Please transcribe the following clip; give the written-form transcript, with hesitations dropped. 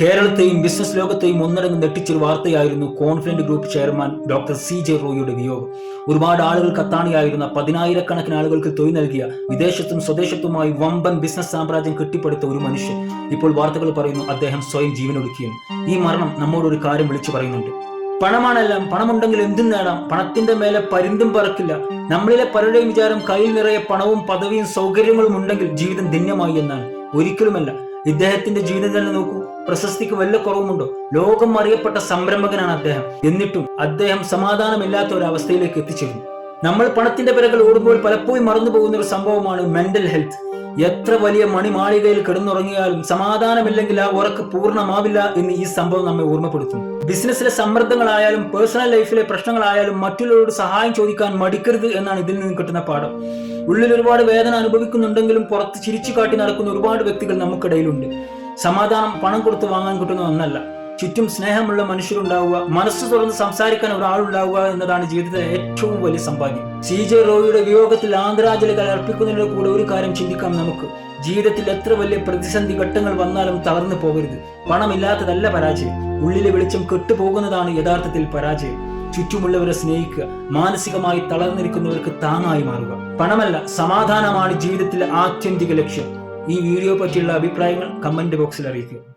കേരളത്തെയും business ലോകത്തെയും ഒന്നടങ്കം നെട്ടിച്ചൊരു വാർത്തയായിരുന്നു confident group chairman doctor CJ റോയിയുടെ വിയോഗം. ഒരുപാട് ആളുകൾ കത്താണിയായിരുന്ന, പതിനായിരക്കണക്കിന് ആളുകൾക്ക് തൊഴിൽ നൽകിയ, വിദേശത്തും സ്വദേശത്തുമായി വമ്പൻ ബിസിനസ് സാമ്രാജ്യം കെട്ടിപ്പടുത്ത ഒരു മനുഷ്യൻ ഇപ്പോൾ വാർത്തകൾ പറയുന്നു അദ്ദേഹം സ്വയം ജീവനൊടുക്കിയെന്ന്. ഈ മരണം നമ്മോടൊരു കാര്യം വിളിച്ചു പറയുന്നുണ്ട്. പണമാണെല്ലാം, പണമുണ്ടെങ്കിൽ എന്തും നേടാം, പണത്തിന്റെ മേലെ പരിന്തും പറക്കില്ല. നമ്മളിലെ പലരുടെയും വിചാരം കയ്യിൽ നിറയെ പണവും പദവിയും സൗകര്യങ്ങളും ഉണ്ടെങ്കിൽ ജീവിതം ധന്യമായി എന്നാണ്. ഒരിക്കലുമല്ല. ഇദ്ദേഹത്തിന്റെ ജീവിതം തന്നെ നോക്കൂ. പ്രശസ്തിക്ക് വല്ല കുറവുമുണ്ടോ? ലോകം അറിയപ്പെട്ട സംരംഭകനാണ് അദ്ദേഹം. എന്നിട്ടും അദ്ദേഹം സമാധാനമില്ലാത്ത ഒരു അവസ്ഥയിലേക്ക് എത്തിച്ചേരുന്നു. നമ്മൾ പണത്തിന്റെ പിറകിൽ ഓടുമ്പോൾ പലപ്പോഴും മറന്നു പോകുന്ന ഒരു സംഭവമാണ് മെന്റൽ ഹെൽത്ത്. എത്ര വലിയ മണിമാളികയിൽ കിടന്നുറങ്ങിയാലും സമാധാനമില്ലെങ്കിൽ ആ ഉറക്ക് പൂർണ്ണമാവില്ല എന്ന് ഈ സംഭവം നമ്മെ ഓർമ്മപ്പെടുത്തുന്നു. ബിസിനസ്സിലെ സമ്മർദ്ദങ്ങളായാലും പേഴ്സണൽ ലൈഫിലെ പ്രശ്നങ്ങളായാലും മറ്റുള്ളവരോട് സഹായം ചോദിക്കാൻ മടിക്കരുത് എന്നാണ് ഇതിൽ നിന്ന് കിട്ടുന്ന പാഠം. ഉള്ളിൽ ഒരുപാട് വേദന അനുഭവിക്കുന്നുണ്ടെങ്കിലും പുറത്ത് ചിരിച്ചു കാട്ടി നടക്കുന്ന ഒരുപാട് വ്യക്തികൾ നമുക്കിടയിലുണ്ട്. സമാധാനം പണം കൊടുത്ത് വാങ്ങാൻ കിട്ടുന്ന ഒന്നല്ല. ചുറ്റും സ്നേഹമുള്ള മനുഷ്യരുണ്ടാവുക, മനസ്സ് തുറന്ന് സംസാരിക്കാൻ ഒരാളുണ്ടാവുക എന്നതാണ് ജീവിതത്തിലെ ഏറ്റവും വലിയ സമ്പാദ്യം. CJ റോയിയുടെ വിയോഗത്തിൽ ആദരാഞ്ജലികൾ അർപ്പിക്കുന്നതിലൂടെ കൂടെ ഒരു കാര്യം ചിന്തിക്കാം നമുക്ക്. ജീവിതത്തിൽ എത്ര വലിയ പ്രതിസന്ധി ഘട്ടങ്ങൾ വന്നാലും തളർന്നു പോകരുത്. പണമില്ലാത്തതല്ല പരാജയം, ഉള്ളിലെ വെളിച്ചം കെട്ടുപോകുന്നതാണ് യഥാർത്ഥത്തിൽ പരാജയം. ചുറ്റുമുള്ളവരെ സ്നേഹിക്കുക, മാനസികമായി തളർന്നിരിക്കുന്നവർക്ക് താങ്ങായി മാറുക. പണമല്ല, സമാധാനമാണ് ജീവിതത്തിലെ ആത്യന്തിക ലക്ഷ്യം. ഈ വീഡിയോ പറ്റിയുള്ള അഭിപ്രായങ്ങൾ കമന്റ് ബോക്സിൽ അറിയിക്കുക.